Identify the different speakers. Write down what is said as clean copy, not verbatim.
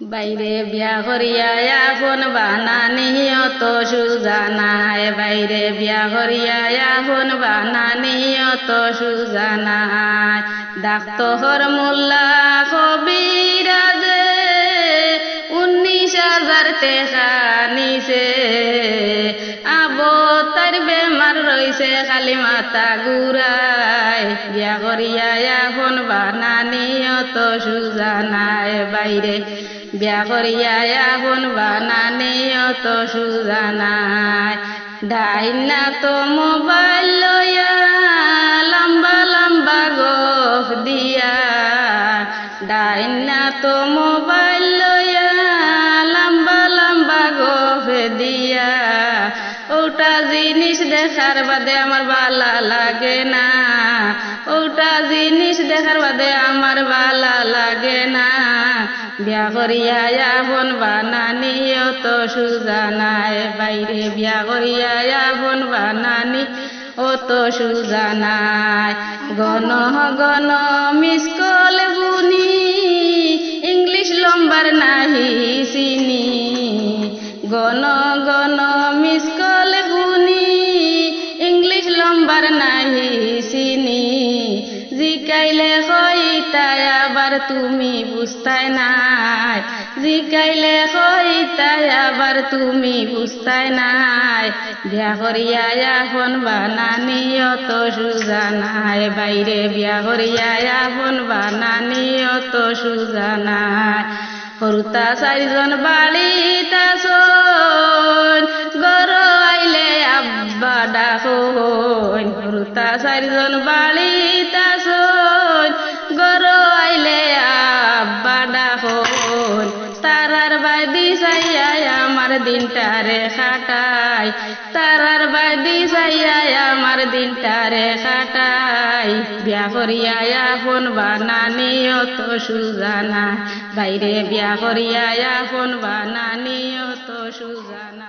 Speaker 1: বাইরে বিয়া করিয়া এখন বানানি অত সুজা নাই, বাইরে বিয়া করিয়া এখন বানানি অত সুজা নাই। ডাক্তর মোল্লা কবিরাজে 19,000 টাকা নিছে, আবতার বেমার রইছে খালি মাথা ঘুরায়। বিয়া করিয়া এখন বানানি অত সুজা নাই, বাইরে বিয়া করিয়া এখন বানানি অত সুজা নাই। ডাইনা তো মোবাইল লইয়া লম্বা লম্বা গোফ দিয়া, ডাইনা তো মোবাইল লইয়া লম্বা লম্বা গোফ দিয়া। ওটা জিনিস দেখার বাদে আমার ভালা লাগে না, ওটা জিনিস দেখার বাদে আমার ভালা লাগে না। বিয়া করিয়া এখন বানানি অত সুজা নাই, বাইরে বিয়া করিয়া এখন বানানি অত সুজা নাই। গণ গণ মিস কল বুনি ইংলিশ লম্বার নাহি চিনি, গণ গণ মিস কল বুনি ইংলিশ লম্বার নাহি চিনি। জিকাইলে কইতাই আবার তুমি বুঝতাই নাই, জিকাইলে কইতাই আবার তুমি বুঝতাই নাই। বিয়া করিয়া এখন বানানি অত সুজা নাই, বাইরে বিয়া করিয়া এখন বানানি অত সুজা নাই। হরুতা 4জন বাড়িত আসন, গর আইলে আব্বা ডাকন। হরুতা 4জন বাড়িত আসন, গর আইলে আব্বা ডাকন। তারার বাদি চাইয়াই আমার দিনটারে খাটাই, তারার বাদি চাইয়াই আমার দিনটারে খাটাই। বিয়া করিয়া এখন বানানি অত সুজা নাই, বাইরে বিয়া করিয়া এখন বানানি অত সুজা নাই।